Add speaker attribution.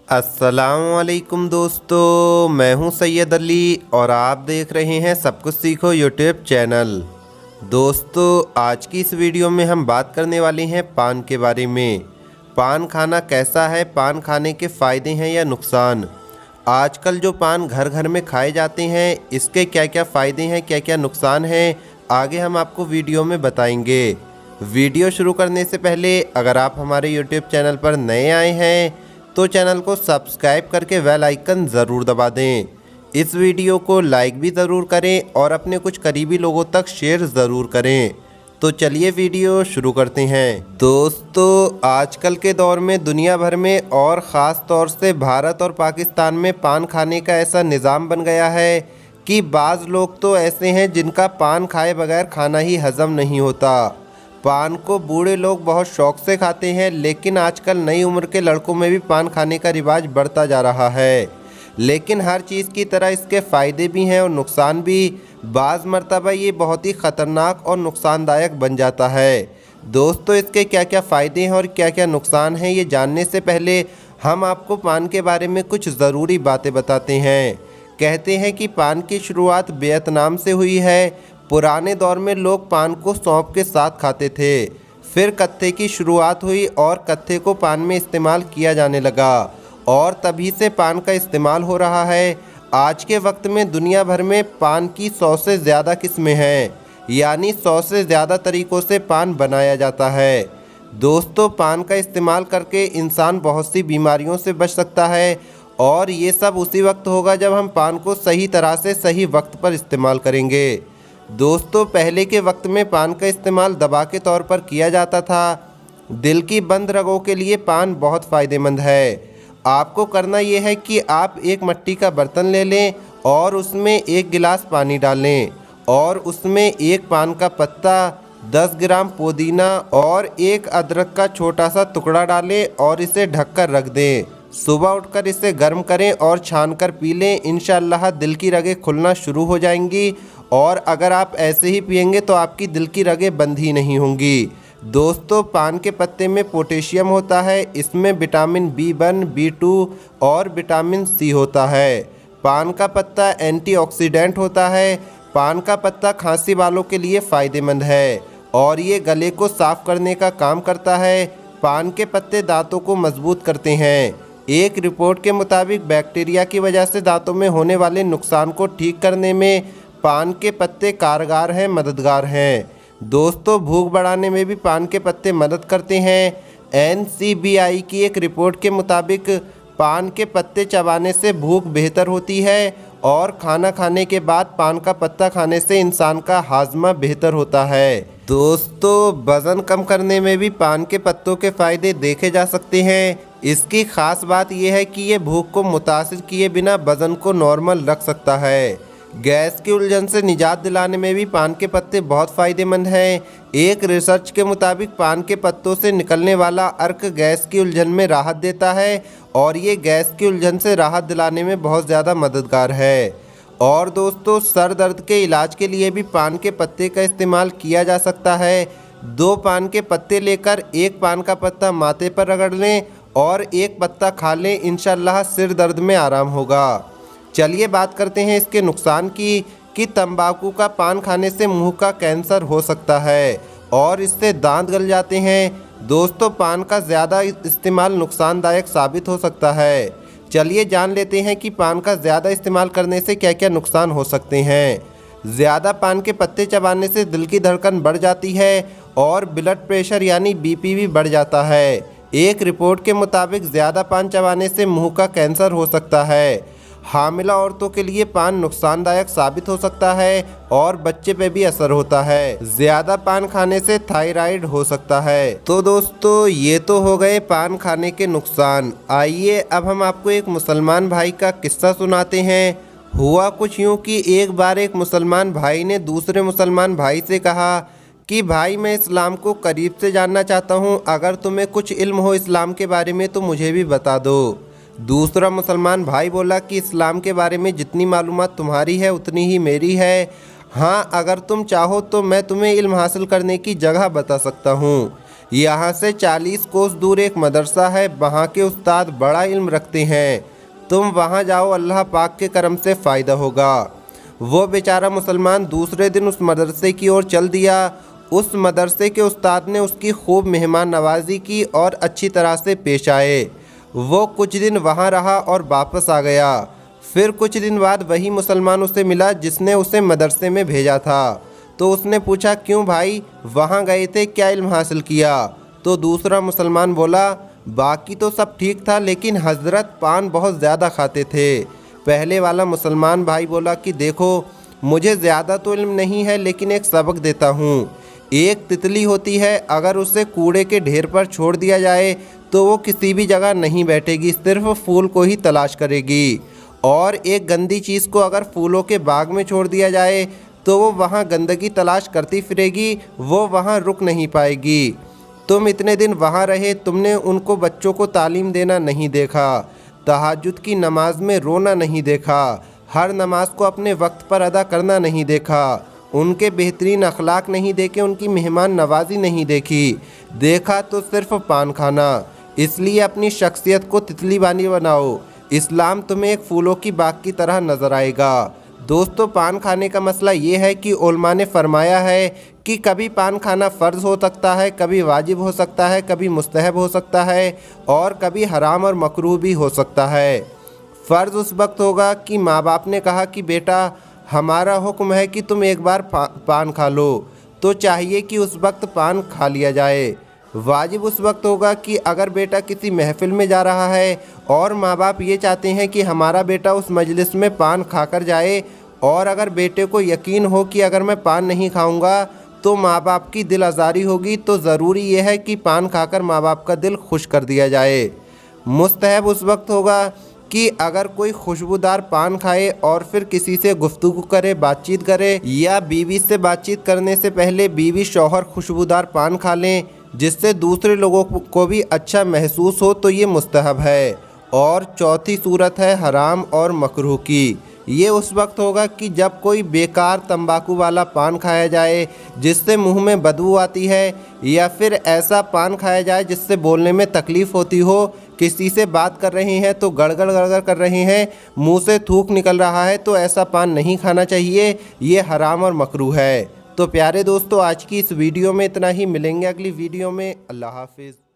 Speaker 1: अस्सलामुअलैकुम दोस्तों, मैं हूं सैयद अली और आप देख रहे हैं सब कुछ सीखो यूट्यूब चैनल। दोस्तों, आज की इस वीडियो में हम बात करने वाले हैं पान के बारे में। पान खाना कैसा है, पान खाने के फ़ायदे हैं या नुकसान। आजकल जो पान घर घर में खाए जाते हैं, इसके क्या क्या फ़ायदे हैं, क्या क्या नुकसान हैं, आगे हम आपको वीडियो में बताएंगे। वीडियो शुरू करने से पहले अगर आप हमारे यूट्यूब चैनल पर नए आए हैं तो चैनल को सब्सक्राइब करके बेल आइकन ज़रूर दबा दें। इस वीडियो को लाइक भी ज़रूर करें और अपने कुछ करीबी लोगों तक शेयर ज़रूर करें। तो चलिए वीडियो शुरू करते हैं। दोस्तों, आजकल के दौर में दुनिया भर में और ख़ास तौर से भारत और पाकिस्तान में पान खाने का ऐसा निज़ाम बन गया है कि बाज़ लोग तो ऐसे हैं जिनका पान खाए बगैर खाना ही हज़म नहीं होता। पान को बूढ़े लोग बहुत शौक से खाते हैं, लेकिन आजकल नई उम्र के लड़कों में भी पान खाने का रिवाज बढ़ता जा रहा है। लेकिन हर चीज़ की तरह इसके फ़ायदे भी हैं और नुकसान भी। बाज़ मरतबा ये बहुत ही ख़तरनाक और नुकसानदायक बन जाता है। दोस्तों, इसके क्या क्या फ़ायदे हैं और क्या क्या नुकसान हैं, ये जानने से पहले हम आपको पान के बारे में कुछ ज़रूरी बातें बताते हैं। कहते हैं कि पान की शुरुआत वियतनाम से हुई है। पुराने दौर में लोग पान को सौंफ के साथ खाते थे। फिर कत्थे की शुरुआत हुई और कत्थे को पान में इस्तेमाल किया जाने लगा और तभी से पान का इस्तेमाल हो रहा है। आज के वक्त में दुनिया भर में पान की 100 से ज़्यादा किस्में हैं, यानी 100 से ज़्यादा तरीक़ों से पान बनाया जाता है। दोस्तों, पान का इस्तेमाल करके इंसान बहुत सी बीमारियों से बच सकता है और ये सब उसी वक्त होगा जब हम पान को सही तरह से सही वक्त पर इस्तेमाल करेंगे। दोस्तों, पहले के वक्त में पान का इस्तेमाल दवा के तौर पर किया जाता था। दिल की बंद रगों के लिए पान बहुत फ़ायदेमंद है। आपको करना यह है कि आप एक मिट्टी का बर्तन ले लें और उसमें 1 गिलास पानी डालें और उसमें 1 पान का पत्ता, 10 ग्राम पुदीना और 1 अदरक का छोटा सा टुकड़ा डालें और इसे ढककर रख दें। सुबह उठकर इसे गर्म करें और छानकर पी लें। इंशाअल्लाह दिल की रगें खुलना शुरू हो जाएंगी और अगर आप ऐसे ही पिएंगे तो आपकी दिल की रगें बंद ही नहीं होंगी। दोस्तों, पान के पत्ते में पोटेशियम होता है। इसमें विटामिन B1, B2 और विटामिन C होता है। पान का पत्ता एंटीऑक्सीडेंट होता है। पान का पत्ता खांसी वालों के लिए फ़ायदेमंद है और ये गले को साफ़ करने का काम करता है। पान के पत्ते दांतों को मजबूत करते हैं। एक रिपोर्ट के मुताबिक बैक्टीरिया की वजह से दांतों में होने वाले नुकसान को ठीक करने में पान के पत्ते कारगर हैं, मददगार हैं। दोस्तों, भूख बढ़ाने में भी पान के पत्ते मदद करते हैं। NCBI की एक रिपोर्ट के मुताबिक पान के पत्ते चबाने से भूख बेहतर होती है और खाना खाने के बाद पान का पत्ता खाने से इंसान का हाजमा बेहतर होता है। दोस्तों, वज़न कम करने में भी पान के पत्तों के फ़ायदे देखे जा सकते हैं। इसकी ख़ास बात यह है कि ये भूख को मुतासिर किए बिना वज़न को नॉर्मल रख सकता है। गैस की उलझन से निजात दिलाने में भी पान के पत्ते बहुत फ़ायदेमंद हैं। एक रिसर्च के मुताबिक पान के पत्तों से निकलने वाला अर्क गैस की उलझन में राहत देता है और ये गैस की उलझन से राहत दिलाने में बहुत ज़्यादा मददगार है। और दोस्तों, सर दर्द के इलाज के लिए भी पान के पत्ते का इस्तेमाल किया जा सकता है। 2 पान के पत्ते लेकर 1 पान का पत्ता माथे पर रगड़ लें और 1 पत्ता खा लें। इंशाअल्लाह सिर दर्द में आराम होगा। चलिए बात करते हैं इसके नुकसान की कि तंबाकू का पान खाने से मुंह का कैंसर हो सकता है और इससे दांत गल जाते हैं। दोस्तों, पान का ज़्यादा इस्तेमाल नुकसानदायक साबित हो सकता है। चलिए जान लेते हैं कि पान का ज़्यादा इस्तेमाल करने से क्या क्या नुकसान हो सकते हैं। ज़्यादा पान के पत्ते चबाने से दिल की धड़कन बढ़ जाती है और ब्लड प्रेशर यानी BP भी बढ़ जाता है। एक रिपोर्ट के मुताबिक ज़्यादा पान चबाने से मुंह का कैंसर हो सकता है। हामिला औरतों के लिए पान नुकसानदायक साबित हो सकता है और बच्चे पे भी असर होता है। ज़्यादा पान खाने से थायराइड हो सकता है। तो दोस्तों, ये तो हो गए पान खाने के नुकसान। आइए अब हम आपको एक मुसलमान भाई का किस्सा सुनाते हैं। हुआ कुछ यूँ कि एक बार एक मुसलमान भाई ने दूसरे मुसलमान भाई से कहा कि भाई, मैं इस्लाम को करीब से जानना चाहता हूँ। अगर तुम्हें कुछ इल्म हो इस्लाम के बारे में तो मुझे भी बता दो। दूसरा मुसलमान भाई बोला कि इस्लाम के बारे में जितनी मालूमात तुम्हारी है उतनी ही मेरी है। हाँ, अगर तुम चाहो तो मैं तुम्हें इल्म हासिल करने की जगह बता सकता हूँ। यहाँ से 40 कोस दूर एक मदरसा है, वहाँ के उस्ताद बड़ा इल्म रखते हैं, तुम वहाँ जाओ, अल्लाह पाक के करम से फ़ायदा होगा। वो बेचारा मुसलमान दूसरे दिन उस मदरसे की ओर चल दिया। उस मदरसे के उस्ताद ने उसकी खूब मेहमान नवाजी की और अच्छी तरह से पेश आए। वो कुछ दिन वहाँ रहा और वापस आ गया। फिर कुछ दिन बाद वही मुसलमान उसे मिला जिसने उसे मदरसे में भेजा था। तो उसने पूछा, क्यों भाई वहाँ गए थे, क्या इल्म हासिल किया? तो दूसरा मुसलमान बोला, बाकी तो सब ठीक था, लेकिन हजरत पान बहुत ज़्यादा खाते थे। पहले वाला मुसलमान भाई बोला कि देखो, मुझे ज़्यादा तो इल्म नहीं है, लेकिन एक सबक देता हूँ। एक तितली होती है, अगर उसे कूड़े के ढेर पर छोड़ दिया जाए तो वो किसी भी जगह नहीं बैठेगी, सिर्फ फूल को ही तलाश करेगी। और एक गंदी चीज़ को अगर फूलों के बाग में छोड़ दिया जाए तो वो वहाँ गंदगी तलाश करती फिरेगी, वो वहाँ रुक नहीं पाएगी। तुम इतने दिन वहाँ रहे, तुमने उनको बच्चों को तालीम देना नहीं देखा, तहज्जुद की नमाज में रोना नहीं देखा, हर नमाज को अपने वक्त पर अदा करना नहीं देखा, उनके बेहतरीन अखलाक नहीं देखे, उनकी मेहमान नवाजी नहीं देखी, देखा तो सिर्फ पान खाना। इसलिए अपनी शख्सियत को तितली बानी बनाओ, इस्लाम तुम्हें एक फूलों की बाग की तरह नज़र आएगा। दोस्तों, पान खाने का मसला ये है कि उलमा ने फरमाया है कि कभी पान खाना फ़र्ज़ हो सकता है, कभी वाजिब हो सकता है, कभी मुस्तहब हो सकता है और कभी हराम और मकरूह भी हो सकता है। फ़र्ज़ उस वक्त होगा कि माँ बाप ने कहा कि बेटा हमारा हुक्म है कि तुम एक बार पान खा लो, तो चाहिए कि उस वक्त पान खा लिया जाए। वाजिब उस वक्त होगा कि अगर बेटा किसी महफ़िल में जा रहा है और माँ बाप ये चाहते हैं कि हमारा बेटा उस मजलिस में पान खाकर जाए, और अगर बेटे को यकीन हो कि अगर मैं पान नहीं खाऊंगा तो माँ बाप की दिल आज़ारी होगी, तो ज़रूरी यह है कि पान खाकर माँ बाप का दिल खुश कर दिया जाए। मुस्तहब उस वक्त होगा कि अगर कोई खुशबूदार पान खाए और फिर किसी से गुफ्तगू करे, बातचीत करे, या बीवी से बातचीत करने से पहले बीवी शौहर खुशबूदार पान खा लें जिससे दूसरे लोगों को भी अच्छा महसूस हो, तो ये मुस्तहब है। और चौथी सूरत है हराम और मकरूह की। ये उस वक्त होगा कि जब कोई बेकार तंबाकू वाला पान खाया जाए जिससे मुंह में बदबू आती है, या फिर ऐसा पान खाया जाए जिससे बोलने में तकलीफ़ होती हो, किसी से बात कर रहे हैं तो गड़गड़ गड़गड़ कर रहे हैं, मुंह से थूक निकल रहा है, तो ऐसा पान नहीं खाना चाहिए, ये हराम और मकरूह है। तो प्यारे दोस्तों, आज की इस वीडियो में इतना ही, मिलेंगे अगली वीडियो में। अल्लाह हाफिज़।